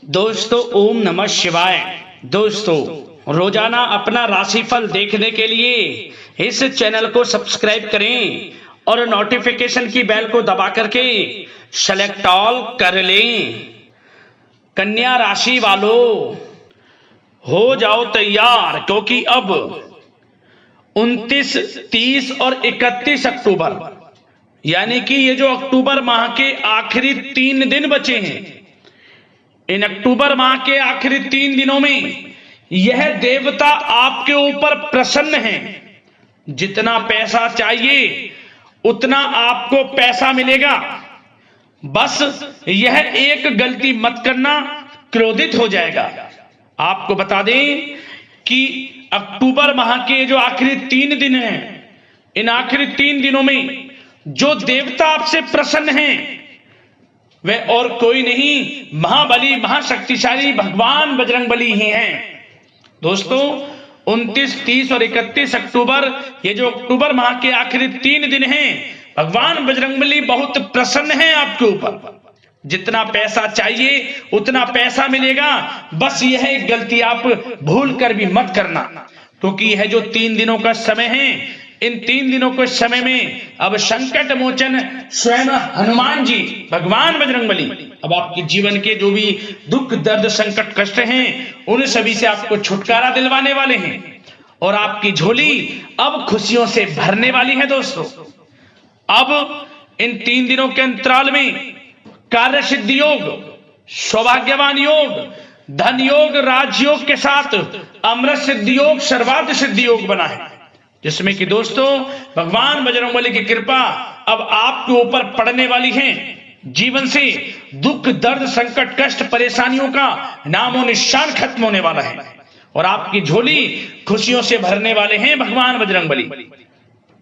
दोस्तों ओम नमः शिवाय। दोस्तों रोजाना अपना राशिफल देखने के लिए इस चैनल को सब्सक्राइब करें और नोटिफिकेशन की बेल को दबा करके सेलेक्ट ऑल कर लें। कन्या राशि वालों हो जाओ तैयार, क्योंकि अब 29, 30 और 31 अक्टूबर यानी कि ये जो अक्टूबर माह के आखिरी 3 दिन बचे हैं, इन अक्टूबर माह के आखिरी 3 दिनों में यह देवता आपके ऊपर प्रसन्न है। जितना पैसा चाहिए उतना आपको पैसा मिलेगा। बस यह एक गलती मत करना, क्रोधित हो जाएगा। आपको बता दें कि अक्टूबर माह के जो आखिरी 3 दिन हैं, इन आखिरी 3 दिनों में जो देवता आपसे प्रसन्न हैं वह और कोई नहीं, महाबली महाशक्तिशाली भगवान बजरंगबली ही हैं। दोस्तों 29, 30 और 31 अक्टूबर, ये जो अक्टूबर माह के आखिरी 3 दिन हैं, भगवान बजरंगबली बहुत प्रसन्न हैं आपके ऊपर। जितना पैसा चाहिए उतना पैसा मिलेगा। बस यह एक गलती आप भूल कर भी मत करना, क्योंकि यह जो 3 दिनों का समय है, इन 3 दिनों के समय में अब संकट मोचन स्वयं हनुमान जी भगवान बजरंगबली अब आपके जीवन के जो भी दुख दर्द संकट कष्ट हैं उन सभी से आपको छुटकारा दिलवाने वाले हैं और आपकी झोली अब खुशियों से भरने वाली है। दोस्तों अब इन 3 दिनों के अंतराल में कार्य सिद्धि योग, सौभाग्यवान योग, धन योग, राजयोग के साथ अमृत सिद्धि योग, सर्वार्थ सिद्धि योग बना है, जिसमें कि दोस्तों भगवान बजरंगबली की कृपा अब आपके ऊपर पड़ने वाली है। जीवन से दुख दर्द संकट कष्ट परेशानियों का नामो निशान खत्म होने वाला है और आपकी झोली खुशियों से भरने वाले हैं भगवान बजरंगबली।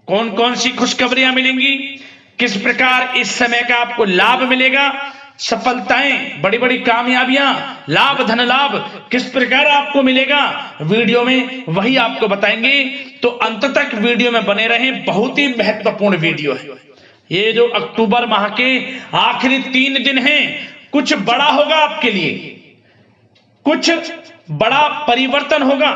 कौन कौन सी खुशखबरियां मिलेंगी, किस प्रकार इस समय का आपको लाभ मिलेगा, सफलताएं, बड़ी बड़ी कामयाबियां, लाभ, धन लाभ किस प्रकार आपको मिलेगा, वीडियो में वही आपको बताएंगे। तो अंत तक वीडियो में बने रहें, बहुत ही महत्वपूर्ण वीडियो है। ये जो अक्टूबर माह के आखिरी 3 दिन हैं, कुछ बड़ा होगा आपके लिए, कुछ बड़ा परिवर्तन होगा।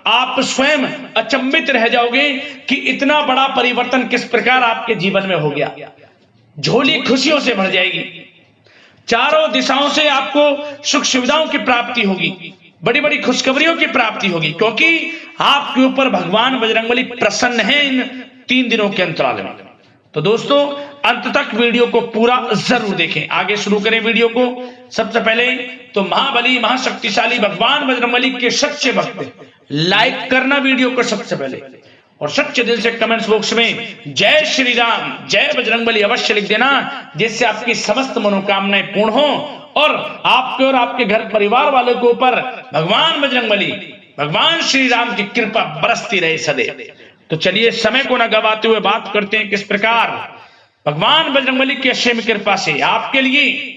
आप स्वयं अचंभित रह जाओगे कि इतना बड़ा परिवर्तन किस प्रकार आपके जीवन में हो गया। झोली खुशियों से भर जाएगी, चारों दिशाओं से आपको सुख सुविधाओं की प्राप्ति होगी, बड़ी बड़ी खुशखबरियों की प्राप्ति होगी, क्योंकि आपके ऊपर भगवान बजरंगबली प्रसन्न हैं इन 3 दिनों के अंतराल में। तो दोस्तों अंत तक वीडियो को पूरा जरूर देखें। आगे शुरू करें वीडियो को। सबसे पहले तो महाबली महाशक्तिशाली भगवान बजरंगबली के सच्चे भक्त लाइक करना वीडियो को सबसे पहले, और सच्चे दिल से कमेंट्स बॉक्स में जय श्री राम, जय बजरंगबली अवश्य लिख देना, जिससे आपकी समस्त मनोकामनाएं पूर्ण हो और आपके और आपके घर परिवार वालों के ऊपर भगवान बजरंगबली, भगवान श्री राम की कृपा बरसती रहे सदैव। तो चलिए समय को न गवाते हुए बात करते हैं किस प्रकार भगवान बजरंगबली की असीम कृपा से आपके लिए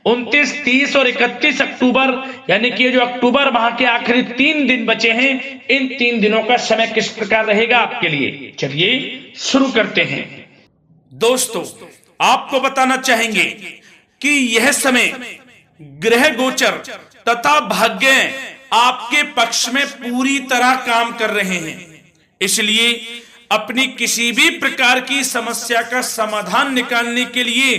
29, 30 और 31 अक्टूबर यानी कि जो अक्टूबर माह के आखिरी 3 दिन बचे हैं, इन 3 दिनों का समय किस प्रकार रहेगा आपके लिए, चलिए शुरू करते हैं। दोस्तों आपको बताना चाहेंगे कि यह समय ग्रह गोचर तथा भाग्य आपके पक्ष में पूरी तरह काम कर रहे हैं, इसलिए अपनी किसी भी प्रकार की समस्या का समाधान निकालने के लिए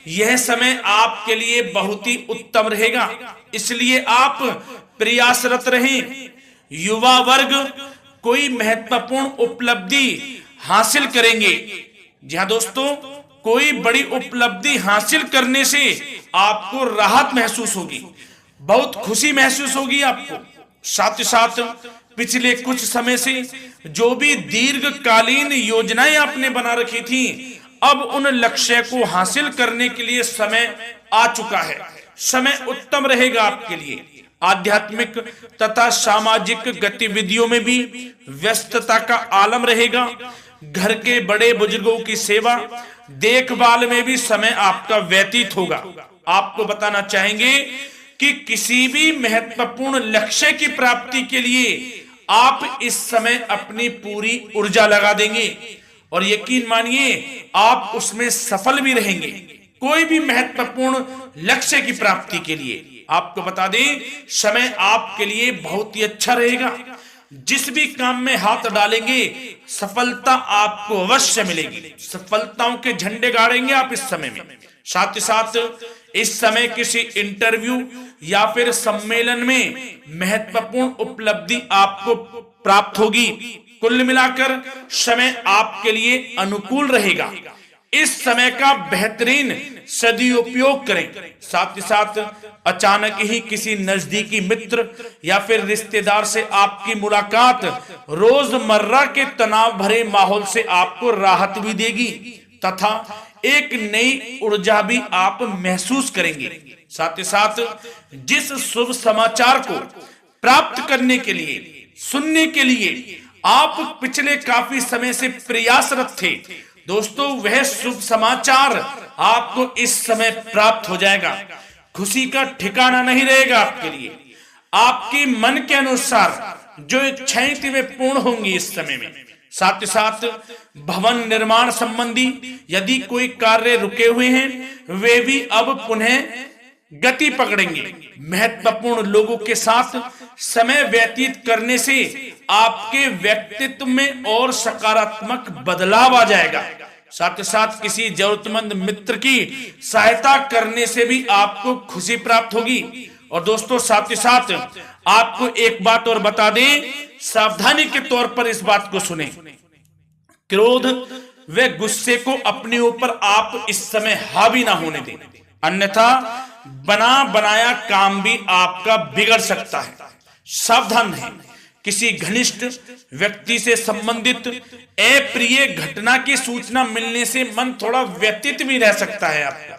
यह समय आपके लिए बहुत ही उत्तम रहेगा। इसलिए आप प्रयासरत रहें। युवा वर्ग कोई महत्वपूर्ण उपलब्धि हासिल करेंगे। जी हाँ दोस्तों, कोई बड़ी उपलब्धि हासिल करने से आपको राहत महसूस होगी, बहुत खुशी महसूस होगी आपको। साथ ही साथ पिछले कुछ समय से जो भी दीर्घकालीन योजनाएं आपने बना रखी थी, अब उन लक्ष्य को हासिल करने के लिए समय आ चुका है। समय उत्तम रहेगा आपके लिए। आध्यात्मिक तथा सामाजिक गतिविधियों में भी व्यस्तता का आलम रहेगा। घर के बड़े बुजुर्गों की सेवा देखभाल में भी समय आपका व्यतीत होगा। आपको बताना चाहेंगे कि किसी भी महत्वपूर्ण लक्ष्य की प्राप्ति के लिए आप इस समय अपनी पूरी ऊर्जा लगा देंगे और यकीन मानिए आप उसमें सफल भी रहेंगे। कोई भी महत्वपूर्ण लक्ष्य की प्राप्ति के लिए आपको बता दें, समय आपके लिए बहुत ही अच्छा रहेगा। जिस भी काम में हाथ डालेंगे सफलता आपको अवश्य मिलेगी। सफलताओं के झंडे गाड़ेंगे आप इस समय में। साथ ही साथ इस समय किसी इंटरव्यू या फिर सम्मेलन में महत्वपूर्ण उपलब्धि आपको प्राप्त होगी। कुल मिलाकर समय आपके लिए अनुकूल रहेगा। इस समय का बेहतरीन सदुपयोग करें। साथ ही साथ अचानक ही किसी नजदीकी मित्र या फिर रिश्तेदार से आपकी मुलाकात रोजमर्रा के तनाव भरे माहौल से आपको राहत भी देगी तथा एक नई ऊर्जा भी आप महसूस करेंगे। साथ ही साथ जिस शुभ समाचार को प्राप्त करने के लिए, सुनने के लिए आप पिछले काफी समय से प्रयासरत थे दोस्तों, वह शुभ समाचार आपको इस समय प्राप्त हो जाएगा। खुशी का ठिकाना नहीं रहेगा आपके लिए। आपके मन के अनुसार जो इच्छाएं थी वे पूर्ण होंगी इस समय में। साथ ही साथ भवन निर्माण संबंधी यदि कोई कार्य रुके हुए हैं वे भी अब पुनः गति पकड़ेंगे। महत्वपूर्ण लोगों के साथ समय व्यतीत करने से आपके व्यक्तित्व में और सकारात्मक बदलाव आ जाएगा। साथ ही साथ किसी जरूरतमंद मित्र की सहायता करने से भी आपको खुशी प्राप्त होगी। और दोस्तों साथ ही साथ आपको एक बात और बता दें, सावधानी के तौर पर इस बात को सुने। क्रोध व गुस्से को अपने ऊपर आप इस समय हावी ना होने दें, अन्यथा बना बनाया काम भी आपका बिगड़ सकता है। सावधान रहें। किसी घनिष्ठ व्यक्ति से संबंधित अप्रिय घटना की सूचना मिलने से मन थोड़ा व्यतीत भी रह सकता है आपका।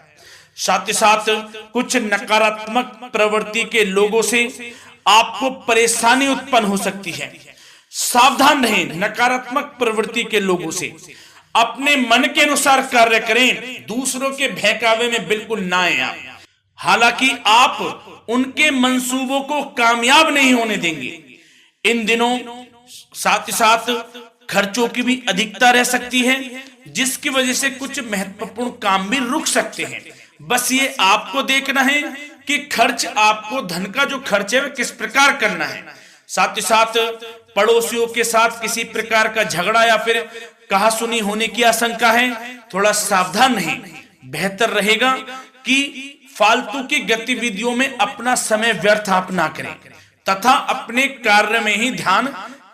साथ ही साथ कुछ नकारात्मक प्रवृत्ति के लोगों से आपको परेशानी उत्पन्न हो सकती है। सावधान रहें नकारात्मक प्रवृत्ति के लोगों से। अपने मन के अनुसार कार्य करें, दूसरों के बहकावे में बिल्कुल ना आए आप। हालांकि आप उनके मंसूबों को कामयाब नहीं होने देंगे। इन दिनों साथ ही साथ खर्चों की भी अधिकता रह सकती है, जिसकी वजह से कुछ महत्वपूर्ण काम भी रुक सकते हैं। बस ये आपको देखना है कि खर्च, आपको धन का जो खर्च है वह किस प्रकार करना है। साथ ही साथ पड़ोसियों के साथ किसी प्रकार का झगड़ा या फिर कहासुनी होने की आशंका है, थोड़ा सावधान रहें। बेहतर रहेगा कि फालतू की गतिविधियों में अपना समय व्यर्थ आप ना करें तथा अपने कार्य में ही ध्यान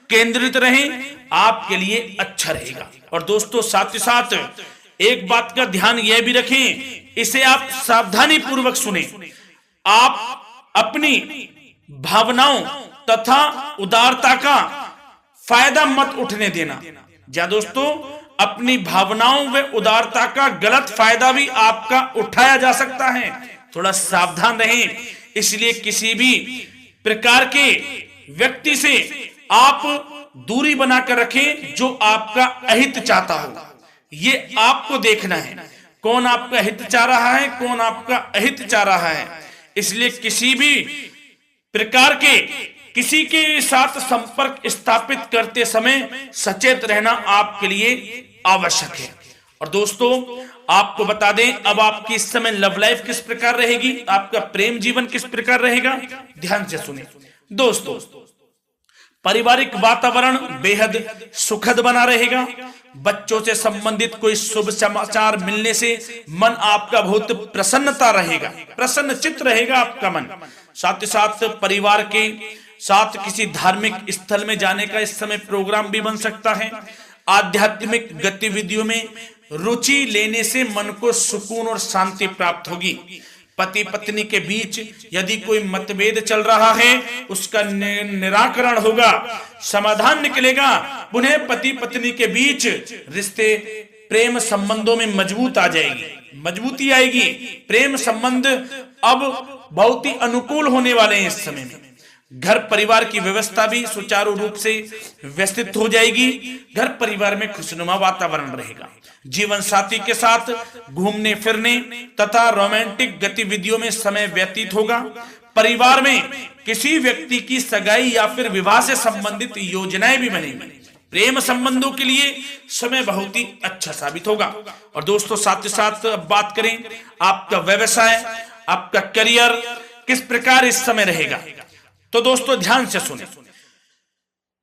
केंद्रित रहें, आपके लिए अच्छा रहेगा। और दोस्तों साथ ही साथ एक बात का ध्यान यह भी रखें, इसे आप सावधानी पूर्वक सुने। आप अपनी भावनाओं तथा उदारता का फायदा मत उठने देना। या दोस्तों अपनी भावनाओं व उदारता का गलत फायदा भी आपका उठाया जा सकता है, थोड़ा सावधान रहें। इसलिए किसी भी प्रकार के व्यक्ति से आप दूरी बनाकर रखें जो आपका अहित चाहता हो। ये आपको देखना है, कौन आपका हित चाह रहा है, कौन आपका अहित चाह रहा है। इसलिए किसी भी प्रकार के किसी के साथ संपर्क स्थापित करते समय सचेत रहना आपके लिए आवश्यक है। और दोस्तों आपको बता दें, अब आपकी इस समय लव लाइफ किस प्रकार रहेगी, आपका प्रेम जीवन किस प्रकार रहेगा, ध्यान से सुने। दोस्तों पारिवारिक वातावरण बेहद सुखद बना रहेगा। बच्चों से संबंधित कोई शुभ समाचार मिलने से मन आपका बहुत प्रसन्नता रहेगा, प्रसन्न चित्त रहेगा आपका मन। साथ ही साथ परिवार के साथ किसी धार्मिक स्थल में जाने का इस समय प्रोग्राम भी बन सकता है। आध्यात्मिक गतिविधियों में रुचि लेने से मन को सुकून और शांति प्राप्त होगी। पति पत्नी के बीच यदि कोई मतभेद चल रहा है उसका निराकरण होगा, समाधान निकलेगा। पुनः पति पत्नी के बीच रिश्ते प्रेम संबंधों में मजबूती आएगी। प्रेम संबंध अब बहुत ही अनुकूल होने वाले हैं इस समय में। घर परिवार की व्यवस्था भी सुचारू रूप से व्यवस्थित हो जाएगी। घर परिवार में खुशनुमा वातावरण रहेगा। जीवन साथी के साथ घूमने फिरने तथा रोमांटिक गतिविधियों में समय व्यतीत होगा। परिवार में किसी व्यक्ति की सगाई या फिर विवाह से संबंधित योजनाएं भी बनेंगी। प्रेम संबंधों के लिए समय बहुत ही अच्छा साबित होगा। और दोस्तों साथ ही साथ अब बात करें आपका व्यवसाय, आपका करियर किस प्रकार इस समय रहेगा, तो दोस्तों ध्यान से सुने।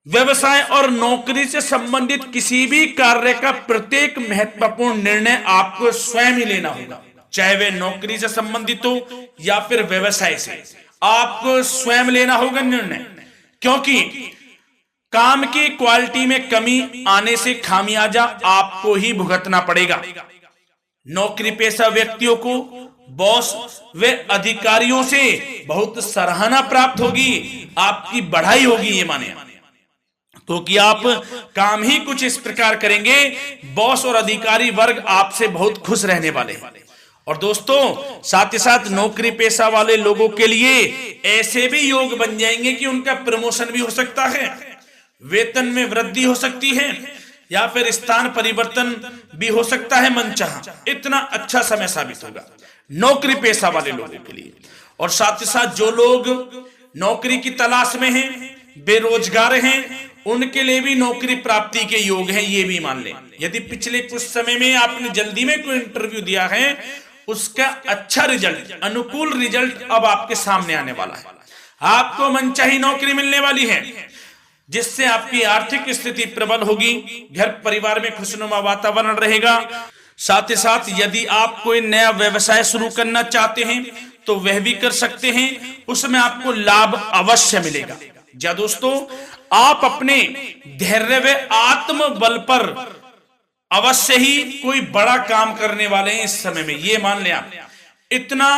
व्यवसाय और नौकरी से संबंधित किसी भी कार्य का प्रत्येक महत्वपूर्ण निर्णय आपको स्वयं ही लेना होगा, चाहे वे नौकरी से संबंधित हो या फिर व्यवसाय से, आपको स्वयं लेना होगा निर्णय। क्योंकि काम की क्वालिटी में कमी आने से खामियाजा आपको ही भुगतना पड़ेगा। नौकरी पेशा व्यक्तियों को बॉस व अधिकारियों से बहुत सराहना प्राप्त होगी, आपकी बढ़ाई होगी, ये माने, क्योंकि आप काम ही कुछ इस प्रकार करेंगे, बॉस और अधिकारी वर्ग आपसे बहुत खुश रहने वाले हैं। और दोस्तों साथ ही साथ नौकरी पेशा वाले लोगों के लिए ऐसे भी योग बन जाएंगे कि उनका प्रमोशन भी हो सकता है, वेतन में वृद्धि हो सकती है, या फिर स्थान परिवर्तन भी हो सकता है मनचाहा। इतना अच्छा समय साबित होगा नौकरी पेशा वाले लोगों के लिए। और साथ ही साथ जो लोग नौकरी की तलाश में हैं, बेरोजगार हैं, उनके लिए भी नौकरी प्राप्ति के योग हैं, ये भी मान लें। यदि पिछले कुछ समय में आपने जल्दी में कोई इंटरव्यू दिया है, उसका अच्छा रिजल्ट, अनुकूल रिजल्ट अब आपके सामने आने वाला है। आपको मनचाही नौकरी मिलने वाली है, जिससे आपकी आर्थिक स्थिति प्रबल होगी, घर परिवार में खुशनुमा वातावरण रहेगा। साथ ही साथ यदि आप कोई नया व्यवसाय शुरू करना चाहते हैं तो वह भी कर सकते हैं, उसमें आपको लाभ अवश्य मिलेगा। जा दोस्तों, आप अपने धैर्य व आत्मबल पर अवश्य ही कोई बड़ा काम करने वाले हैं इस समय में, ये मान लें आप। इतना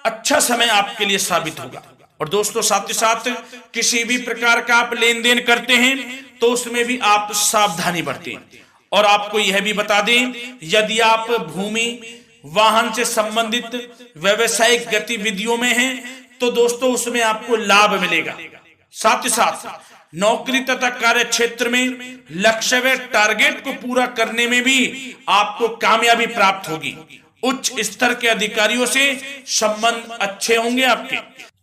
अच्छा समय आपके लिए साबित होगा। और दोस्तों साथ ही साथ किसी भी प्रकार का आप लेन देन करते हैं तो उसमें भी आप सावधानी बरतें। और आपको यह भी बता दें, यदि आप भूमि वाहन से संबंधित व्यवसायिक गतिविधियों में हैं तो दोस्तों उसमें आपको लाभ मिलेगा। साथ ही साथ नौकरी तथा कार्य क्षेत्र में लक्ष्य व टारगेट को पूरा करने में भी आपको कामयाबी प्राप्त होगी। उच्च स्तर के अधिकारियों से संबंध अच्छे होंगे आपके।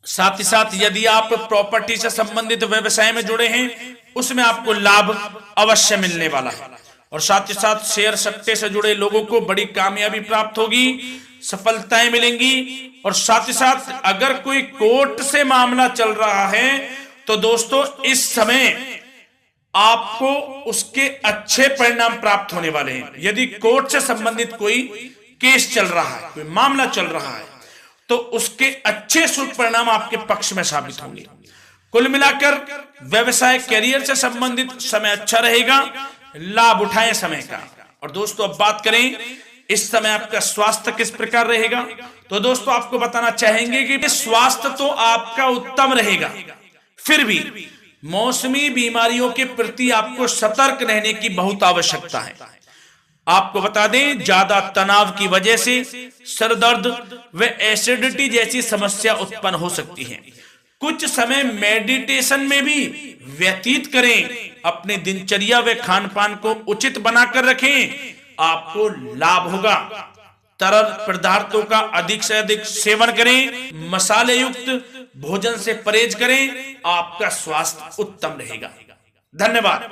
साथ ही साथ यदि आप प्रॉपर्टी से संबंधित व्यवसाय में जुड़े हैं, उसमें आपको लाभ अवश्य मिलने वाला है। और साथ ही साथ शेयर सट्टे से जुड़े लोगों को बड़ी कामयाबी प्राप्त होगी, सफलताएं मिलेंगी। और साथ ही साथ अगर कोई कोर्ट से मामला चल रहा है तो दोस्तों इस समय आपको उसके अच्छे परिणाम प्राप्त होने वाले हैं। यदि कोर्ट से संबंधित कोई केस चल रहा है, कोई मामला चल रहा है, तो उसके अच्छे शुभ परिणाम आपके पक्ष में साबित होंगे। कुल मिलाकर व्यवसाय कैरियर से संबंधित समय अच्छा रहेगा, लाभ उठाएं समय का। और दोस्तों अब बात करें इस समय आपका स्वास्थ्य किस प्रकार रहेगा, तो दोस्तों आपको बताना चाहेंगे कि स्वास्थ्य तो आपका उत्तम रहेगा, फिर भी मौसमी बीमारियों के प्रति आपको सतर्क रहने की बहुत आवश्यकता है। आपको बता दें, ज्यादा तनाव की वजह से सर दर्द व एसिडिटी जैसी समस्या उत्पन्न हो सकती है। कुछ समय मेडिटेशन में भी व्यतीत करें, अपने दिनचर्या व खान पान को उचित बनाकर रखें, आपको लाभ होगा। तरल पदार्थों का अधिक से अधिक सेवन करें, मसाले युक्त भोजन से परहेज करें, आपका स्वास्थ्य उत्तम रहेगा। धन्यवाद।